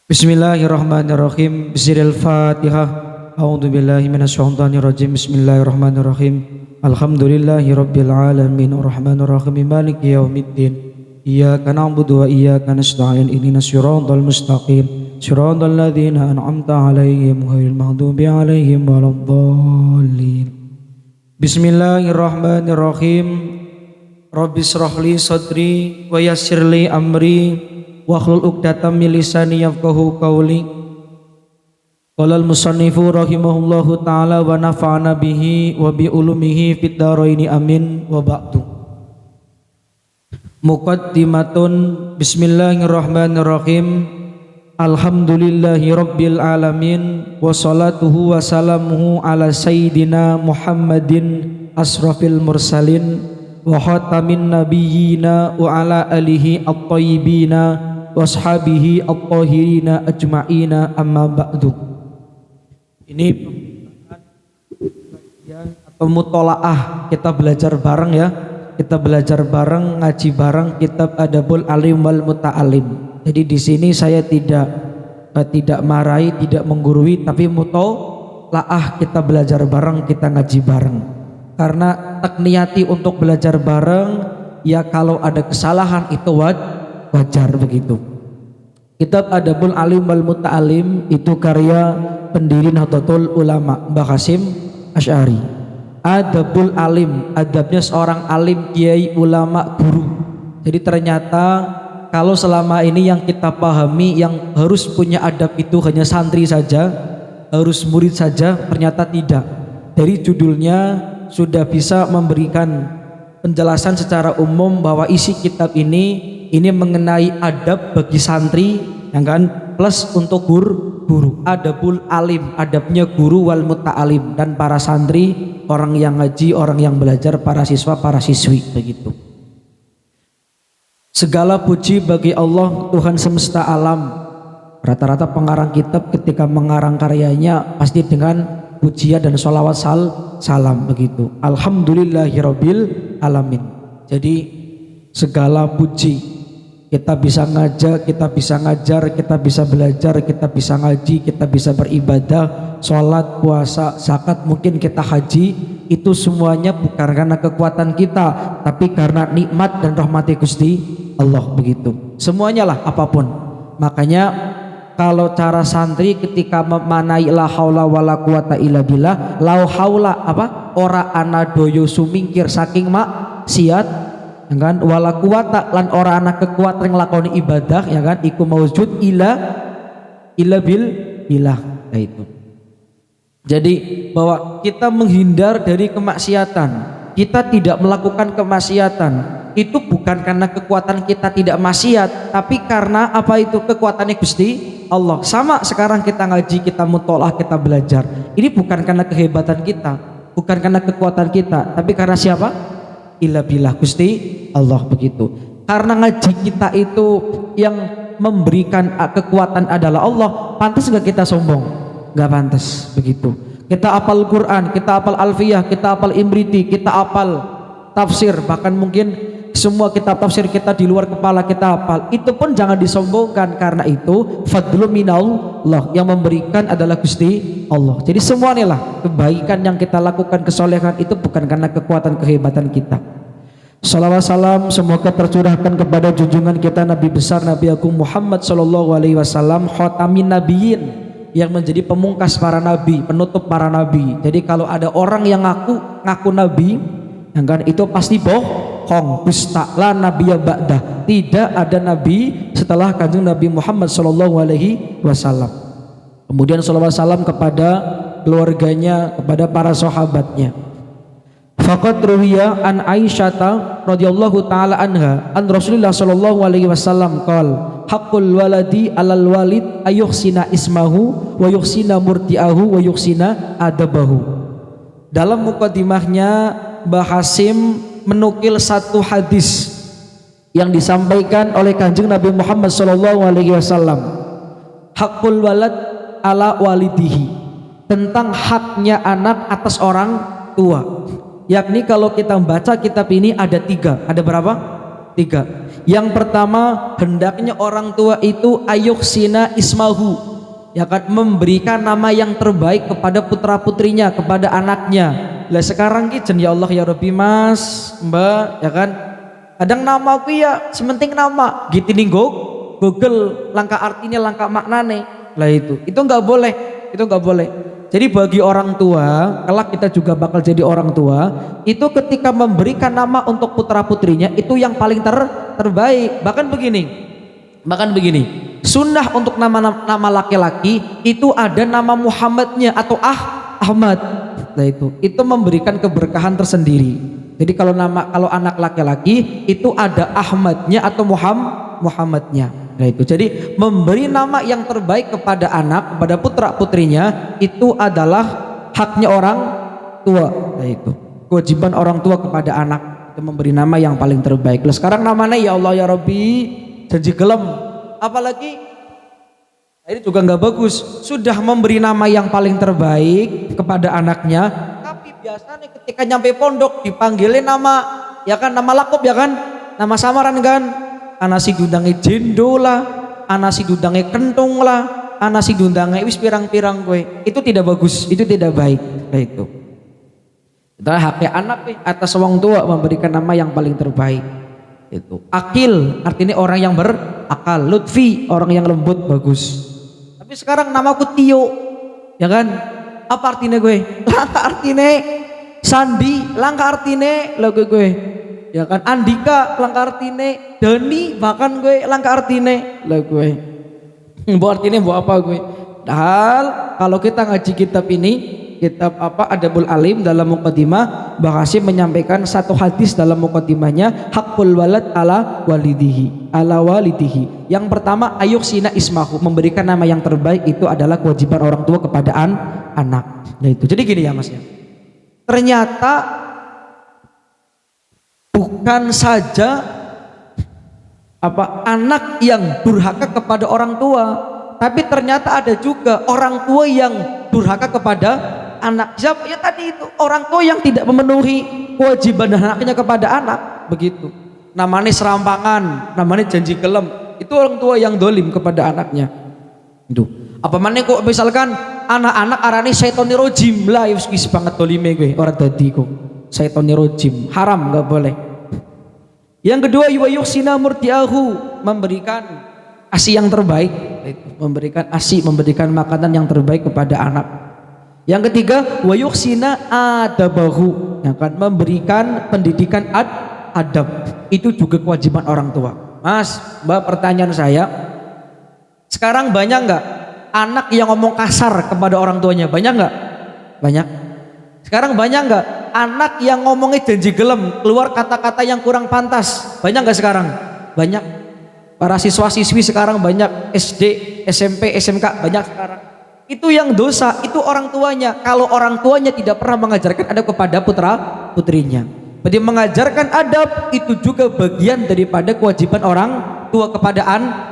Bismillahirrahmanirrahim. Bismillahil Fatihah. A'udzu billahi minasyaitonir rajim. Bismillahirrahmanirrahim. Alhamdulillahirabbil alamin arrahmanir rahim maliki yaumiddin. Iyyaka na'budu wa iyyaka nasta'in ihdinas siratal mustaqim. Siratal ladzina an'amta 'alaihim ghairil maghdubi 'alaihim waladdallin. Bismillahirrahmanirrahim. Rabbis shrah li sadri wa yassir li amri wahlul 'uqdatam min lisani yafqahu qawli. Qala al-musannifu rahimahullahu ta'ala wa nafa'ana bihi wa bi ulumihi fid dharaini amin wa ba'du. Muqaddimatun. Bismillahirrahmanirrahim. Alhamdulillahi rabbil alamin wa salatuhu wa salamuhu ala sayyidina Muhammadin asrafil mursalin wa khatamin nabiyyina wa ala alihi at-thayyibina washabihi at-tahirina ajma'ina amma ba'du. Ini atau mutolaah, kita belajar bareng ya. Kita belajar bareng, ngaji bareng kitab Adabul Alim wal Muta'alim. Jadi di sini saya tidak marahi, tidak menggurui, tapi mutolaah, kita belajar bareng, kita ngaji bareng. Karena tak niati untuk belajar bareng, ya kalau ada kesalahan itu wajar begitu. Kitab Adabul Alim wal Muta'alim itu karya pendiri Nahdlatul Ulama Mbah Hasyim Asy'ari. Adabul Alim, adabnya seorang alim, kiai, ulama, guru. Jadi ternyata kalau selama ini yang kita pahami yang harus punya adab itu hanya santri saja, harus murid saja, ternyata tidak. Dari judulnya sudah bisa memberikan penjelasan secara umum bahwa isi kitab ini mengenai adab bagi santri, ya kan, plus untuk guru. Adabul alim, adabnya guru wal muta'alim, dan para santri, orang yang ngaji, orang yang belajar, para siswa, para siswi, begitu. Segala puji bagi Allah Tuhan semesta alam. Rata-rata pengarang kitab ketika mengarang karyanya pasti dengan pujian dan sholawat salam begitu. Alhamdulillahirabbil alamin. Jadi segala puji, kita bisa ngajak, kita bisa ngajar, kita bisa belajar, kita bisa ngaji, kita bisa beribadah, sholat, puasa, zakat, mungkin kita haji, itu semuanya bukan karena kekuatan kita, tapi karena nikmat dan rahmati Gusti Allah begitu. Semuanya lah, apapun. Makanya kalau cara santri ketika memanai la haula wala quwata illa billah, la haula apa? Ora ana doyo sumingkir saking maksiat, ya kan, wala quwata lan ora ana kekuatan nglakoni ibadah, ya kan, iku maujud illa billah, itu. Jadi bahwa kita menghindar dari kemaksiatan, kita tidak melakukan kemaksiatan, itu bukan karena kekuatan kita tidak maksiat, tapi karena apa itu? Kekuatannya Gusti Allah. Sama sekarang kita ngaji, kita mutolaah, kita belajar, ini bukan karena kehebatan kita, bukan karena kekuatan kita, tapi karena siapa? Illa billah, Gusti Allah begitu. Karena ngaji kita itu yang memberikan kekuatan adalah Allah, pantas gak kita sombong? Gak pantas begitu. Kita apal Quran, kita apal Alfiyah, kita apal Imriti, kita apal tafsir, bahkan mungkin semua kitab tafsir kita di luar kepala kita hafal, itu pun jangan disombongkan, karena itu fadlun minallah, yang memberikan adalah Gusti Allah. Jadi semuanya lah kebaikan yang kita lakukan, kesolehan itu bukan karena kekuatan kehebatan kita. Salawat salam semoga tercurahkan kepada junjungan kita Nabi besar Nabi Agung Muhammad sallallahu alaihi wasallam, khatamin nabiyyin, yang menjadi pemungkas para nabi, penutup para nabi. Jadi kalau ada orang yang ngaku nabi, yang kan, itu pasti bohong, dusta. La nabiyya ba'dah, tidak ada nabi setelah kanjeng Nabi Muhammad sallallahu alaihi wasallam. Kemudian salawat salam kepada keluarganya, kepada para sahabatnya. Faqad ruwiya an Aisyata radhiyallahu taala anha an Rasulullah sallallahu alaihi wasallam qala haqqul waladi 'alal walid ayuhsina ismahu wa yuhsina murti'ahu wa yuhsina adabahu. Dalam muqaddimahnya Mbah Hasyim menukil satu hadis yang disampaikan oleh kanjeng Nabi Muhammad sallallahu alaihi wasallam. Haqqul walad ala walidihi, tentang haknya anak atas orang tua. Yakni kalau kita membaca kitab ini ada tiga. Ada berapa? Tiga. Yang pertama, hendaknya orang tua itu ayuhsina ismahu, ya kan, memberikan nama yang terbaik kepada putra putrinya, kepada anaknya. Lah sekarang ki ya Allah ya Rabbi Mas, Mbak, ya kan, kadang nama aku ya sementing nama gitu nih Google langkah artinya langkah maknane lah, itu nggak boleh, itu nggak boleh. Jadi bagi orang tua, kelak kita juga bakal jadi orang tua, itu ketika memberikan nama untuk putra putrinya itu yang paling terbaik. Bahkan begini, sunnah untuk nama laki-laki itu ada nama Muhammadnya atau Ahmad. Nah itu memberikan keberkahan tersendiri. Jadi kalau anak laki-laki itu ada Ahmadnya atau Muhammadnya. Nah itu jadi memberi nama yang terbaik kepada anak, kepada putra putrinya itu adalah haknya orang tua. Nah itu kewajiban orang tua kepada anak, itu memberi nama yang paling terbaik. Lah sekarang namanya ya Allah ya Rabbi janji gelem, apalagi ini juga nggak bagus. Sudah memberi nama yang paling terbaik kepada anaknya, tapi biasanya ketika nyampe pondok dipanggilin nama, ya kan, nama lakop, ya kan, nama samaran kan. Anasi dundange jendo lah, anasi dundange kentung lah, anasi dundange wis pirang-pirang gue. Itu tidak bagus, itu tidak baik. Nah itu adalah haknya anak atas wong tua memberikan nama yang paling terbaik. Itu akil artinya orang yang berakal, lutfi orang yang lembut, bagus. Tapi sekarang namaku Tio, ya kan, apa artinya gue? Langka artinya Sandi, langka artinya lagu gue, ya kan, Andika langka artine, Dani bahkan gue langka artine lah gue. Buat artine buat apa gue? Padahal kalau kita ngaji kitab ini, kitab apa Adabul Alim, dalam muqaddimah Baqasim menyampaikan satu hadis dalam muqaddimahnya, haqqul walad ala walidihi, ala walidihi. Yang pertama ayuhsina ismahu, memberikan nama yang terbaik itu adalah kewajiban orang tua kepada anak. Nah itu jadi gini ya Mas ya, ternyata bukan saja anak yang durhaka kepada orang tua, tapi ternyata ada juga orang tua yang durhaka kepada anak. Siapa? Ya tadi itu, orang tua yang tidak memenuhi kewajiban anaknya kepada anak, begitu. Namanya serampangan, namanya janji gelem, itu orang tua yang dolim kepada anaknya. Itu apa mana kok misalkan anak-anak arane syaitoni rojim lah, ya wis banget dolime gue orang tadi kok syaitoni rojim, haram, nggak boleh. Yang kedua yuhsina murtiahu, memberikan ASI yang terbaik, memberikan ASI, memberikan makanan yang terbaik kepada anak. Yang ketiga yuhsina adabahu, yang akan memberikan pendidikan adab, itu juga kewajiban orang tua. Mas, Mbak, pertanyaan saya, sekarang banyak nggak anak yang ngomong kasar kepada orang tuanya? Banyak nggak? Banyak. Sekarang banyak nggak anak yang ngomongnya janji gelem, keluar kata-kata yang kurang pantas? Banyak nggak sekarang? Banyak. Para siswa-siswi sekarang banyak, SD, SMP, SMK banyak sekarang. Itu yang dosa, itu orang tuanya. Kalau orang tuanya tidak pernah mengajarkan adab kepada putra putrinya. Jadi mengajarkan adab itu juga bagian daripada kewajiban orang tua kepada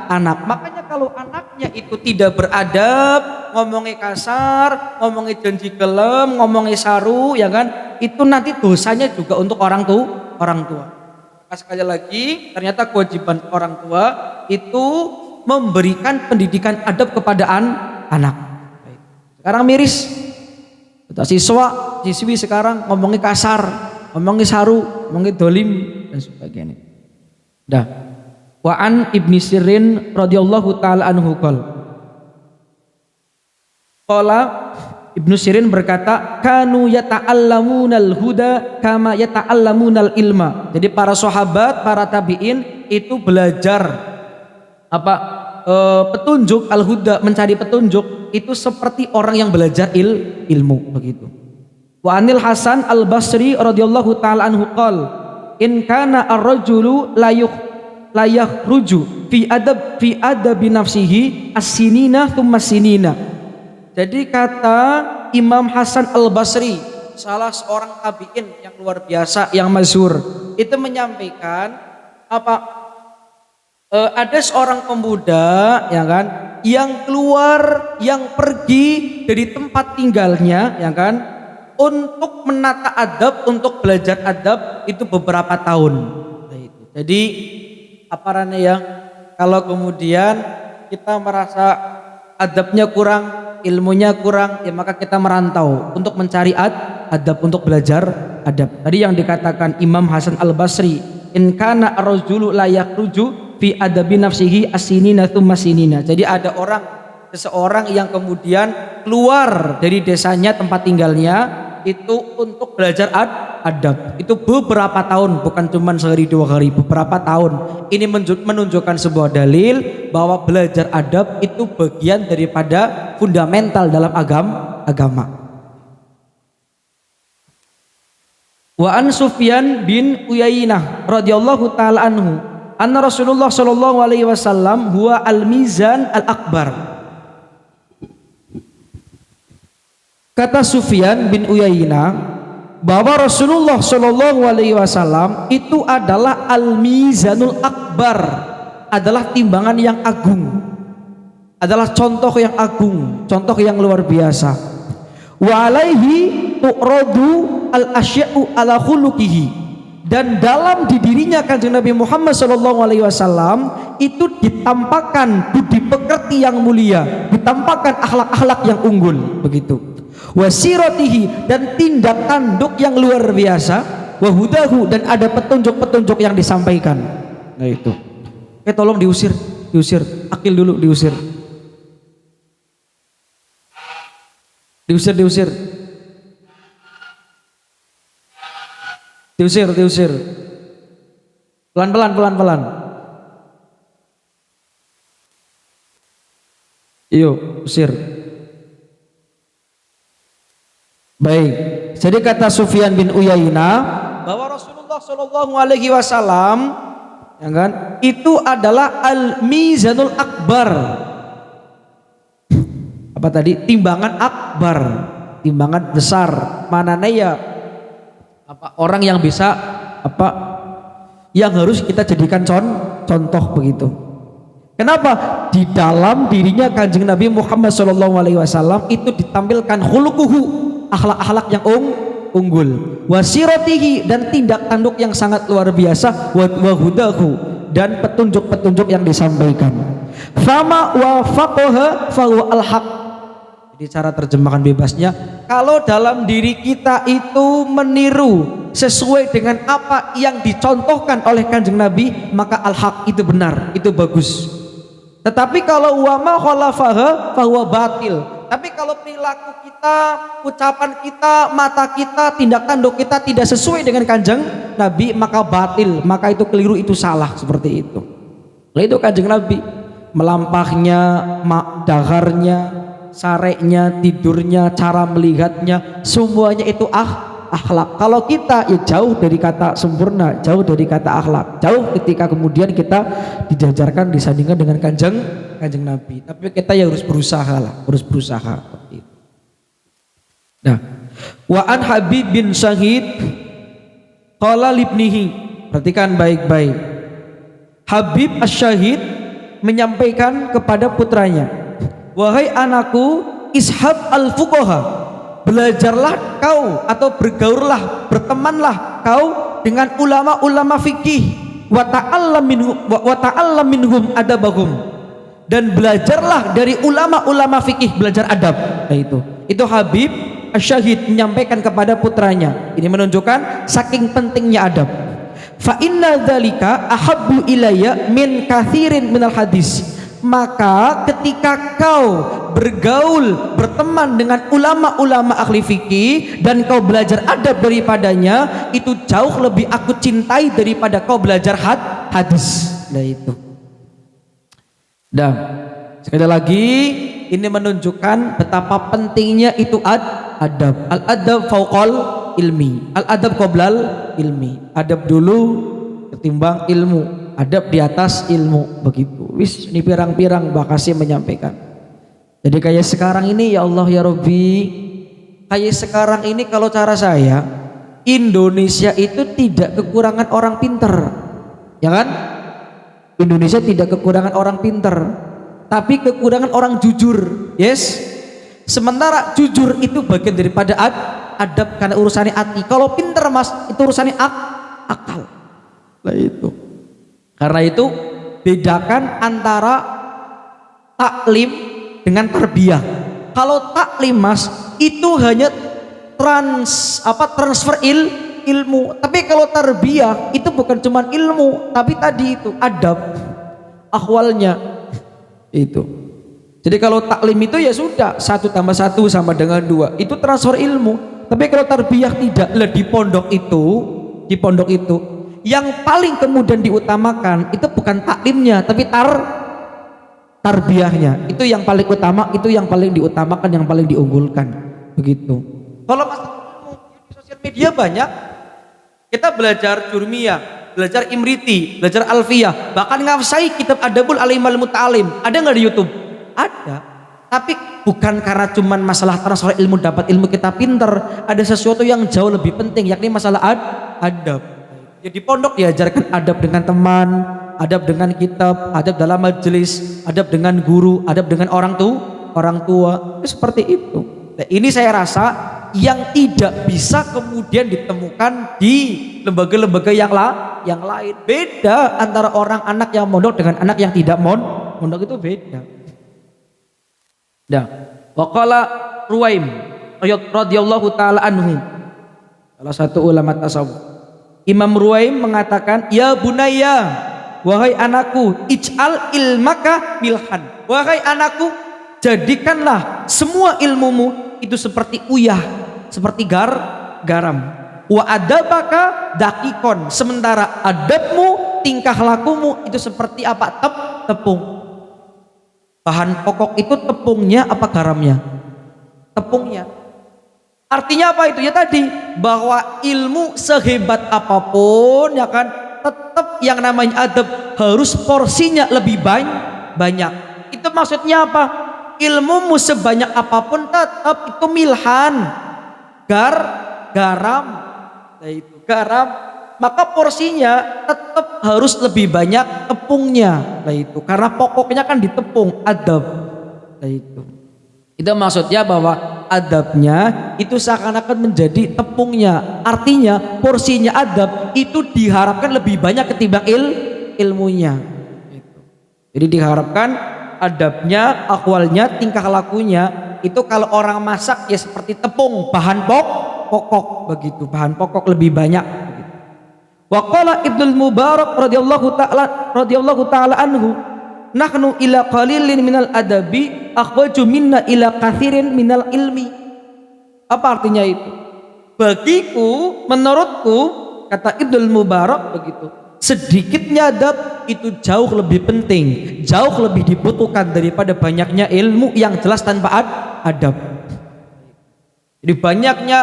anak. Makanya kalau anaknya itu tidak beradab, ngomongnya kasar, ngomongnya janji gelem, ngomongnya saru, ya kan, itu nanti dosanya juga untuk orang tua. Sekali lagi, ternyata kewajiban orang tua itu memberikan pendidikan adab kepada anak. Sekarang miris, siswi sekarang ngomongnya kasar, ngomongnya saru, ngomongnya dolim dan sebagainya. Dah. Wa an Ibnu Sirin radhiyallahu taala anhu qala Ibnu Sirin berkata, kanu yata'allamunal huda kama yata'allamunal ilma. Jadi para sahabat, para tabi'in itu belajar petunjuk, al-huda, mencari petunjuk itu seperti orang yang belajar ilmu, begitu. Wa anil Hasan al-Basri radhiyallahu taala anhu qala, in kana ar-rajulu la yakhruju fi adabi nafsihi as-sinina thumma sinina. Jadi kata Imam Hasan al-Basri, salah seorang tabi'in yang luar biasa, yang masyhur, itu menyampaikan ada seorang pemuda, ya kan, yang keluar, yang pergi dari tempat tinggalnya, ya kan, untuk menata adab, untuk belajar adab itu beberapa tahun. Jadi aparannya ya, kalau kemudian kita merasa adabnya kurang, ilmunya kurang, ya maka kita merantau untuk mencari adab, untuk belajar adab. Tadi yang dikatakan Imam Hasan Al-Basri, in kana ar-rajulu la yakhruju fi adabi nafsihi asinina tsumma sinina. Jadi ada seseorang yang kemudian keluar dari desanya, tempat tinggalnya itu untuk belajar adab. Itu beberapa tahun, bukan cuma sehari dua hari, beberapa tahun. Ini menunjukkan sebuah dalil bahwa belajar adab itu bagian daripada fundamental dalam agama. Wa an Sufyan bin Uyainah radhiyallahu taala anhu, anna Rasulullah sallallahu alaihi wasallam huwa al-mizan al-akbar. Kata Sufyan bin Uyainah bahwa Rasulullah sallallahu alaihi wasallam itu adalah al-mizanul akbar, adalah timbangan yang agung, adalah contoh yang agung, contoh yang luar biasa. Wa alaihi tu'radu al-asya'u ala khuluqihi, dan dalam dirinya Kanjeng Nabi Muhammad sallallahu alaihi wasallam itu ditampakkan budi pekerti yang mulia, ditampakkan akhlak-akhlak yang unggul, begitu. Wasiratihi, dan tindak tanduk yang luar biasa, wahudahu, dan ada petunjuk-petunjuk yang disampaikan. Nah itu. Tolong diusir, akil dulu diusir. Diusir. Pelan-pelan. Iyo, usir. Baik, jadi kata Sufyan bin Uyainah bahwa Rasulullah Shallallahu Alaihi Wasallam, ya kan, itu adalah al-mizanul akbar. Apa tadi? Timbangan akbar, timbangan besar. Mananya ya orang yang bisa yang harus kita jadikan contoh begitu. Kenapa? Di dalam dirinya Kanjeng Nabi Muhammad Shallallahu Alaihi Wasallam itu ditampilkan khuluquhu, akhlak-akhlak yang unggul, wasiratihi, dan tindak tanduk yang sangat luar biasa, wahudahu, dan petunjuk-petunjuk yang disampaikan. Fama wafaqaha fahuwa al-haq. Jadi cara terjemahan bebasnya, kalau dalam diri kita itu meniru sesuai dengan apa yang dicontohkan oleh Kanjeng Nabi, maka al-haq, itu benar, itu bagus. Tetapi kalau wama khalafaha fahuwa batil. Tapi kalau perilaku kita, ucapan kita, mata kita, tindak tanduk kita tidak sesuai dengan Kanjeng Nabi, maka batil, maka itu keliru, itu salah, seperti itu. Nah itu Kanjeng Nabi, melampahnya, daharnya, sareknya, tidurnya, cara melihatnya, semuanya itu akhlak. Kalau kita ya jauh dari kata sempurna, jauh dari kata akhlak, jauh ketika kemudian kita dijajarkan, disandingkan dengan Kanjeng Nabi. Tapi kita ya harus berusaha lah, harus berusaha. Nah, wa an Habib bin Syahid qala libnihi, perhatikan baik-baik. Habib Asy-Syahid menyampaikan kepada putranya, wahai anakku, ishab al-fuqaha, belajarlah kau atau bergaullah, bertemanlah kau dengan ulama-ulama fikih, wa ta'allam minhum adabahum, dan belajarlah dari ulama-ulama fikih, belajar adab. Nah itu Habib Asy-Syahid menyampaikan kepada putranya. Ini menunjukkan saking pentingnya adab. Fa inna dzalika ahabbu ilayya min katsirin minal hadis. Maka ketika kau bergaul, berteman dengan ulama-ulama ahli fikih dan kau belajar adab daripadanya, itu jauh lebih aku cintai daripada kau belajar hadis. Nah itu. Dan sekali lagi ini menunjukkan betapa pentingnya itu adab. Al-adab fauqal ilmi, al-adab qoblal ilmi. Adab dulu ketimbang ilmu, adab di atas ilmu, begitu. Wis ini pirang-pirang Bakasi menyampaikan. Jadi kayak sekarang ini, ya Allah ya Rabbi, kayak sekarang ini kalau cara saya, Indonesia itu tidak kekurangan orang pinter, ya kan? Indonesia tidak kekurangan orang pinter, tapi kekurangan orang jujur. Yes. Sementara jujur itu bagian daripada adab, karena urusannya hati. Kalau pinter mas, itu urusannya akal. Lah itu. Karena itu bedakan antara taklim dengan tarbiyah. Kalau taklim Mas itu hanya transfer ilmu. Tapi kalau tarbiyah itu bukan cuma ilmu, tapi tadi itu adab, akhwalnya itu. Jadi kalau taklim itu ya sudah 1 tambah 1 sama dengan 2, itu transfer ilmu. Tapi kalau tarbiyah tidak. Lah di pondok itu yang paling kemudian diutamakan itu bukan taklimnya tapi tarbiyahnya. Itu yang paling utama, itu yang paling diutamakan, yang paling diunggulkan begitu. Kalau masalah ilmu di sosial media banyak, kita belajar Jurmiyah, belajar Imriti, belajar Alfiyah, bahkan ngafsai kitab Adabul Alimal Muta'alim. Ada nggak di YouTube? Ada. Tapi bukan karena cuman masalah transfer ilmu, dapat ilmu kita pinter. Ada sesuatu yang jauh lebih penting, yakni masalah adab. Jadi pondok diajarkan adab dengan teman, adab dengan kitab, adab dalam majelis, adab dengan guru, adab dengan orang tua. Seperti itu. Nah, ini saya rasa yang tidak bisa kemudian ditemukan di lembaga-lembaga yang lain. Beda antara orang anak yang mondok dengan anak yang tidak mondok itu beda. Nah, waqala Ruwaim radhiyallahu taala anhu, salah satu ulama tasawuf. Imam Ruwaim mengatakan, ya bunayya, wahai anakku, ij'al ilmaka milhan. Wahai anakku, jadikanlah semua ilmumu itu seperti uyah, seperti garam. Wa adabaka dakikon, sementara adabmu, tingkah lakumu itu seperti apa? Tepung. Bahan pokok itu tepungnya apa garamnya? Tepungnya. Artinya apa itu? Ya tadi, bahwa ilmu sehebat apapun ya kan, tetap yang namanya adab harus porsinya lebih banyak. Itu maksudnya apa? Ilmumu sebanyak apapun tetap itu milhan, garam. Nah itu garam, maka porsinya tetap harus lebih banyak tepungnya. Nah itu karena pokoknya kan di tepung adab. Nah itu maksudnya bahwa adabnya itu seakan-akan menjadi tepungnya. Artinya porsinya adab itu diharapkan lebih banyak ketimbang ilmunya. Jadi diharapkan adabnya, akwalnya, tingkah lakunya itu kalau orang masak ya seperti tepung, bahan pokok begitu, bahan pokok lebih banyak. Wa qala Ibnu Mubarak radhiyallahu taala anhu, nahnu ila qalilin minal adabi akhwaju minna ila kathirin minal ilmi. Apa artinya itu? Bagiku, menurutku, kata Ibnu Mubarak begitu, sedikitnya adab itu jauh lebih penting, jauh lebih dibutuhkan daripada banyaknya ilmu yang jelas tanpa adab. Jadi banyaknya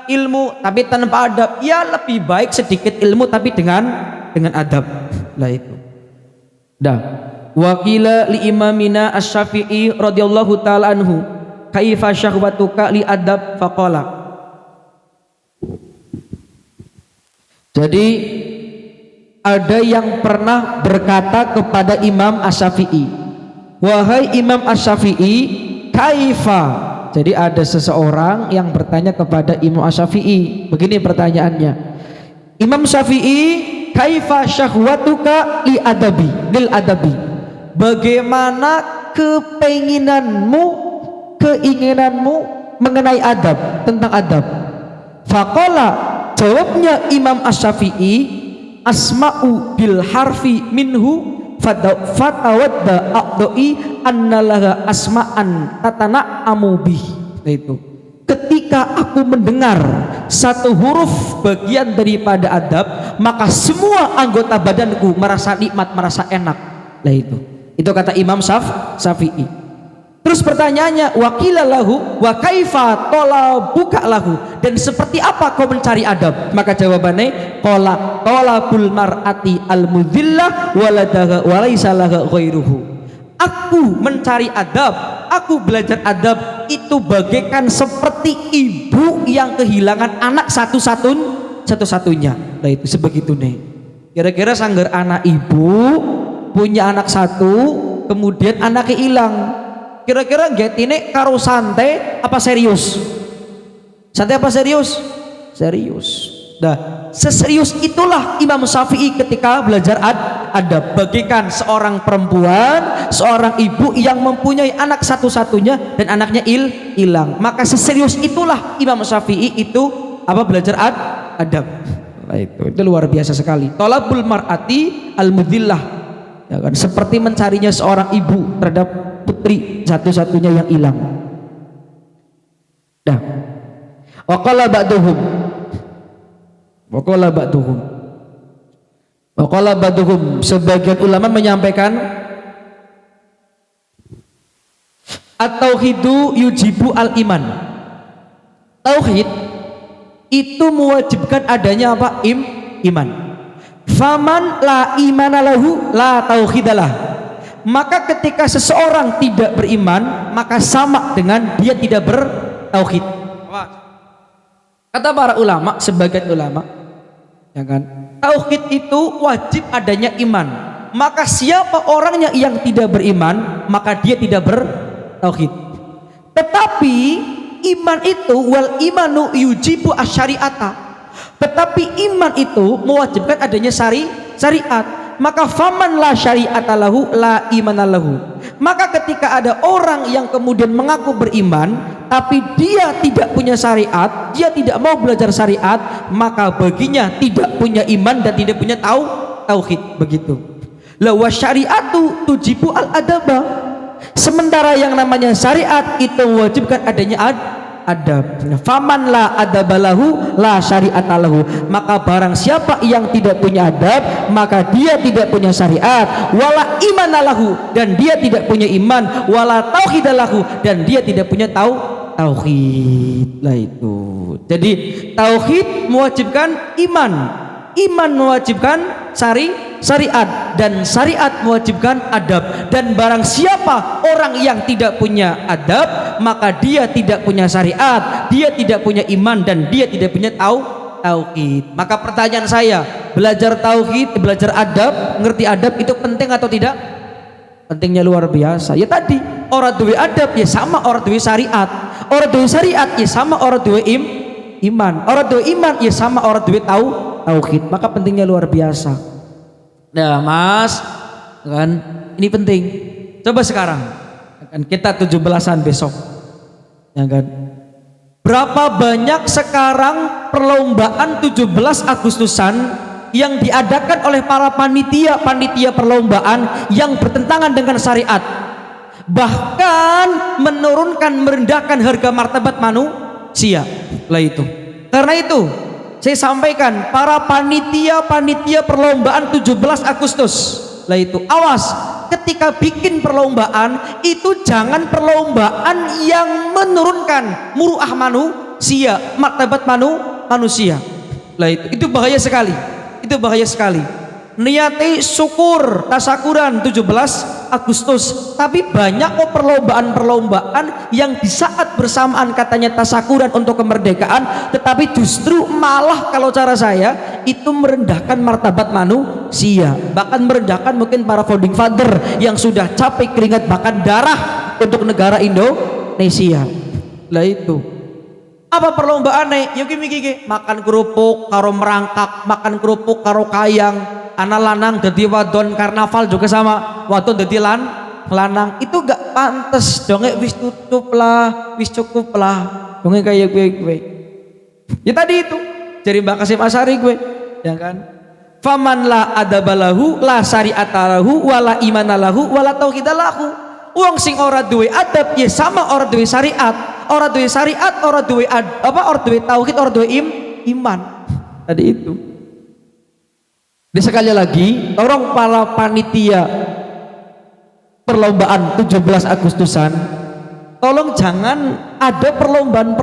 ilmu tapi tanpa adab, ya lebih baik sedikit ilmu tapi dengan adab. Lah itu. Dah. Wakila li imamina Asy-Syafi'i radhiyallahu taala anhu, kaifa syahwatuka li adab faqala. Jadi ada yang pernah berkata kepada Imam Asy-Syafi'i, wahai Imam Asy-Syafi'i, kaifa. Jadi ada seseorang yang bertanya kepada Imam Asy-Syafi'i, begini pertanyaannya, Imam Syafi'i, kaifa syahwatuka li adabi, bagaimana keinginanmu mengenai adab, tentang adab. Faqala, jawabnya Imam Asy-Syafi'i, asma'u bil harfi minhu fatawadda aqdoi annalaha asma'an tatana'amu bih. Nah itu, ketika aku mendengar satu huruf bagian daripada adab, maka semua anggota badanku merasa nikmat, merasa enak. Nah itu kata Imam Syafi'i. Terus pertanyaannya, wakila lahu wa kaifa talabuka lahu, dan seperti apa kau mencari adab? Maka jawabannya, qala talabul mar'ati al-mudhillah waladaha walaysa laha ghairuhu. Aku mencari adab, aku belajar adab itu bagaikan seperti ibu yang kehilangan anak satu-satunya. Nah itu sebegitu nih. Kira-kira sanggar anak ibu punya anak satu, kemudian anaknya hilang. Kira-kira getine karo santai apa serius? Santai apa serius? Serius. Nah, seserius itulah Imam Syafi'i ketika belajar adab. Bagikan seorang perempuan, seorang ibu yang mempunyai anak satu-satunya dan anaknya hilang, maka seserius itulah Imam Syafi'i itu belajar adab. Nah, itu luar biasa sekali. Thalabul mar'ati al-mudhillah, ya kan, seperti mencarinya seorang ibu terhadap putri satu-satunya yang hilang. Dah. Waqala ba'duhum sebagian ulama menyampaikan at-tauhidu yujibu al-iman. Tauhid itu mewajibkan adanya iman. Faman la imana lahu la tauhidalah. Maka ketika seseorang tidak beriman, maka sama dengan dia tidak bertauhid. Kata para ulama, sebagian ulama, ya kan, tauhid itu wajib adanya iman. Maka siapa orangnya yang tidak beriman, maka dia tidak bertauhid. Tetapi iman itu wal imanu yujibu asyariata. Tetapi iman itu mewajibkan adanya syariat. Maka faman la syari'ata lahu la imana lahu. Maka ketika ada orang yang kemudian mengaku beriman tapi dia tidak punya syariat, dia tidak mau belajar syariat, maka baginya tidak punya iman dan tidak punya tauhid. Begitu. La wa syari'atu tujibu al adaba. Sementara yang namanya syariat itu mewajibkan adanya adab. Faman la adabalahu la syari'ata lahu. Maka barang siapa yang tidak punya adab, maka dia tidak punya syariat. Wala imanalahu, dan dia tidak punya iman. Wala tauhidalahu, dan dia tidak punya tauhid. Lah itu. Jadi tauhid mewajibkan iman mewajibkan syariat, dan syariat mewajibkan adab. Dan barang siapa orang yang tidak punya adab, maka dia tidak punya syariat, dia tidak punya iman, dan dia tidak punya tauhid. Maka pertanyaan saya, belajar tauhid, belajar adab, ngerti adab itu penting atau tidak? Pentingnya luar biasa. Ya tadi, orang duwe adab ya sama orang duwe syariat, orang duwe syariat ya sama orang duwe iman, orang duwe iman ya sama orang duwe tauhid. Maka pentingnya luar biasa. Nah mas, kan ini penting. Coba sekarang, kan kita 17-an besok, ya kan. Berapa banyak sekarang perlombaan 17 Agustusan yang diadakan oleh para panitia perlombaan yang bertentangan dengan syariat, bahkan menurunkan, merendahkan harga martabat manusia. Lah itu. Karena itu saya sampaikan, para panitia perlombaan 17 Agustus, lah itu, awas ketika bikin perlombaan itu jangan perlombaan yang menurunkan muruah manusia, martabat manusia. Lah itu bahaya sekali. Itu bahaya sekali. Niati syukur tasakuran 17 Agustus, tapi banyak kok perlombaan yang di saat bersamaan katanya tasakuran untuk kemerdekaan, tetapi justru malah kalau cara saya itu merendahkan martabat manusia, bahkan merendahkan mungkin para founding father yang sudah capek keringat bahkan darah untuk negara Indonesia. Lah itu apa perlombaan nih? Yuk gini makan kerupuk karo merangkak, makan kerupuk karo kayang, anak lanang dadi wadon, karnaval juga sama wadon dadi lanang. Itu gak pantes dong, wis tutup lah, wis cukup lah dong kayak gue. Ya tadi itu dari Mbak Kasim Asyari gue, ya kan. Faman la adabalahu la syari'atalahu wala imanalahu wala tauhidalahu. Uang sing ora duwe adab ya sama ora duwe syariat, ora duwe syariat, ora duwe ora duwe tauhid, ora duwe iman. Tadi itu. Dan sekali lagi, tolong para panitia perlombaan 17 Agustusan, tolong jangan ada perlombaan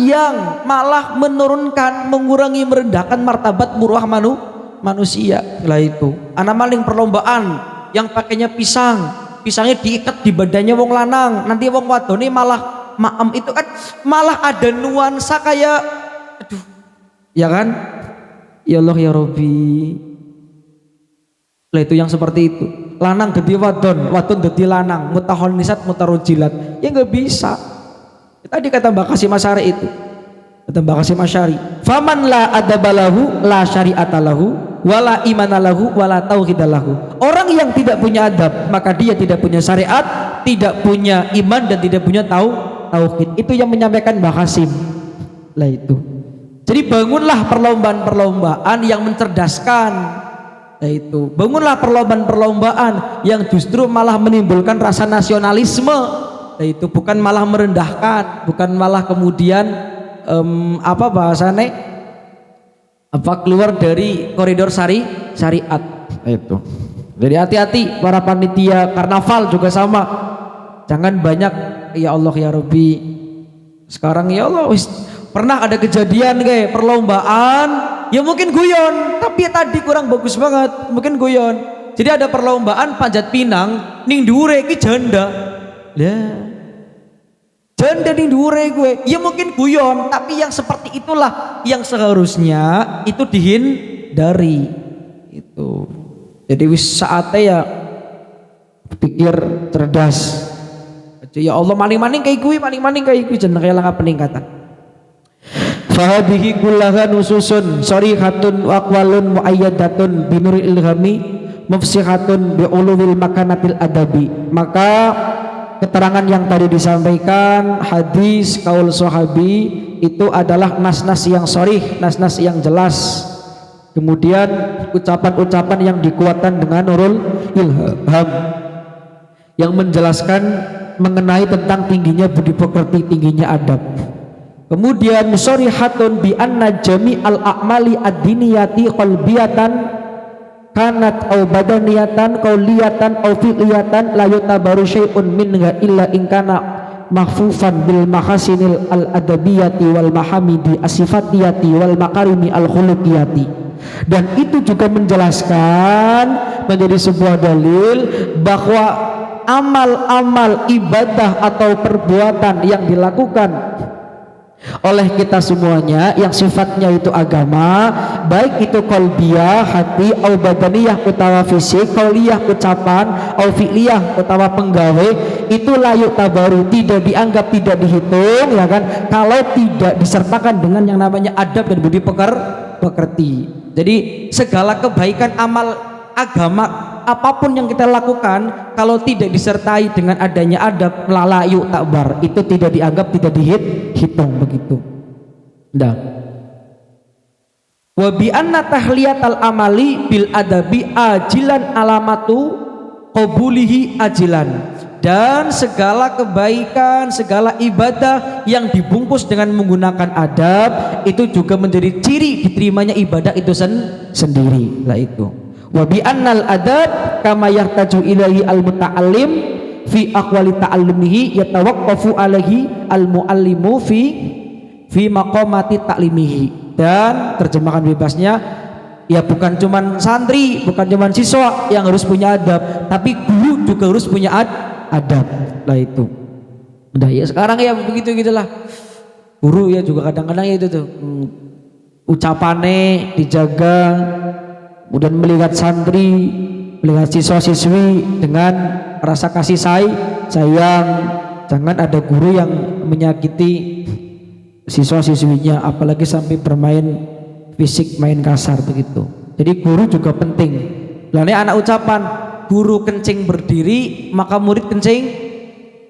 yang malah menurunkan, mengurangi, merendahkan martabat muruah manusia. Lah itu. Ana maling perlombaan yang pakainya pisangnya diikat di badannya wong lanang, nanti wong wadone malah maem, itu kan malah ada nuansa kayak aduh, ya kan? Ya Allah ya Rabbi. Lah itu yang seperti itu. Lanang dadi wadon, wadon dadi lanang, mutahon nisat mutarojilat. Ya nggak bisa. Tadi kata Mbak Kasim Asyari itu. kata Mbak Qasim Asy'ari, faman la adabalahu la syari'atalahu wala imanalahu wala tauhidalahu. Orang yang tidak punya adab maka dia tidak punya syariat, tidak punya iman dan tidak punya tauhid. Itu yang menyampaikan Mbah Qasim lah itu. Jadi bangunlah perlombaan-perlombaan yang mencerdaskan, yaitu bangunlah perlombaan-perlombaan yang justru malah menimbulkan rasa nasionalisme, yaitu bukan malah merendahkan, bukan malah kemudian apa bahasanya keluar dari koridor syariat itu. Jadi hati-hati para panitia karnaval juga sama, jangan banyak ya Allah ya Rabbi. Sekarang ya Allah pernah ada kejadian kayak perlombaan ya mungkin guyon tapi ya tadi kurang bagus banget, mungkin guyon. Jadi ada perlombaan panjat pinang ning dhuwure iki janda lah, janda ning dhuwure gue ya mungkin guyon tapi yang seperti itulah yang seharusnya itu dihindari itu. Jadi wis saatnya ya pikir cerdas aja, ya Allah maning-maning kayak gue, maning-maning kayak gue jeneng langkah peningkatan. Fahadihi kullaha nususun sharihatun wa aqwalun muayyadatun binuril ilhami mufsihatun bi ulul makanatil adabi. Maka keterangan yang tadi disampaikan hadis kaul sahabi itu adalah nas-nas yang sharih, nas-nas yang jelas. Kemudian ucapan-ucapan yang dikuatkan dengan nurul ilham yang menjelaskan mengenai tentang tingginya budi pekerti, tingginya adab. Kemudian sharihatun bi anna jami'al a'mali ad-diniyati qalbiyatan kanat au badaniyatan qauliyatan au fi'liyatan la yutabaru syai'un minha illa in kana mahfufan bil mahasinil al adabiyati wal mahamidi asifatiyati wal makarimi al khuluqiyati. Dan itu juga menjelaskan menjadi sebuah dalil bahwa amal-amal ibadah atau perbuatan yang dilakukan oleh kita semuanya yang sifatnya itu agama, baik itu qalbiyah hati, au badaniyah utawa fisik, qauliyah ucapan, au fi'liyah utawa penggawe, itu layu tabaru tidak dianggap, tidak dihitung ya kan, kalau tidak disertakan dengan yang namanya adab dan budi pekerti. Jadi segala kebaikan amal agama apapun yang kita lakukan kalau tidak disertai dengan adanya adab lalayu takbar, itu tidak dianggap, tidak dihitung begitu. Dah. Wa bi anna tahliyatal amali bil adabi ajilan alamatu qabulihi ajilan. Dan segala kebaikan, segala ibadah yang dibungkus dengan menggunakan adab itu juga menjadi ciri diterimanya ibadah itu sendiri lah itu. Wa bi annal adab kama yahtaju ilaihi al muta'allim fi aqwali ta'allumihi yatawaqqafu alaihi al muallimu fi maqamati ta'limihi. Dan terjemahan bebasnya ya bukan cuman santri, bukan cuman siswa yang harus punya adab, tapi guru juga harus punya adab lah itu. Udah ya sekarang ya begitu gitulah. Guru ya juga kadang-kadang ya itu tuh ucapannya dijaga, kemudian melihat santri, melihat siswa-siswi dengan rasa kasih sayang. Jangan ada guru yang menyakiti siswa-siswinya, apalagi sampai bermain fisik, main kasar begitu. Jadi guru juga penting. Lah ini anak ucapan, guru kencing berdiri maka murid kencing.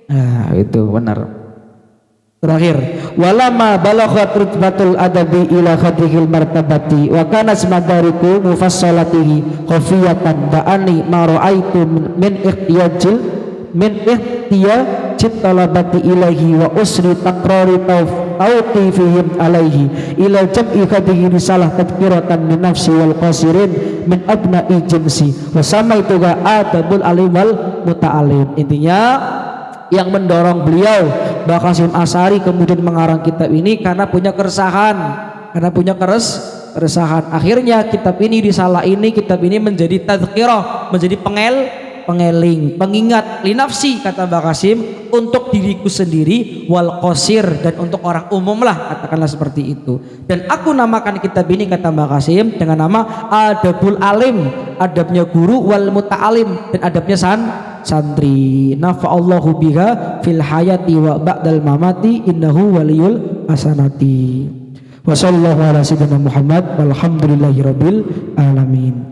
Nah itu benar. Terakhir, walama balaghat rutbatul adabi ila khadrihil martabati wa kana asmadariku mufassalatihi khafiyatan da'ani ma ra'aitu min ihtiyajil talabati ilaihi wa usri takrari tawqifihim alaihi ila jam'i khadrihi risalah tadhkiratan min nafsi wal qasirin min abna'i jinsi wa samaituha adabul alim wal muta'alim. Intinya yang mendorong beliau Mbah Qasim Asy'ari kemudian mengarang kitab ini karena punya keresahan, akhirnya kitab ini, risalah ini, kitab ini menjadi tadhkirah, menjadi pengeling, pengingat linafsi kata Mbah Qasim, untuk diriku sendiri wal qasir, dan untuk orang umum lah, katakanlah seperti itu. Dan aku namakan kitab ini kata Mbah Qasim dengan nama Adabul Alim, adabnya guru, wal muta'alim, dan adabnya santri. Nafa'allahu biha fil hayati wa ba'dal mamati innahu waliyul hasanati. Wa sallallahu ala sayyidina Muhammad walhamdulillahirabbil alamin.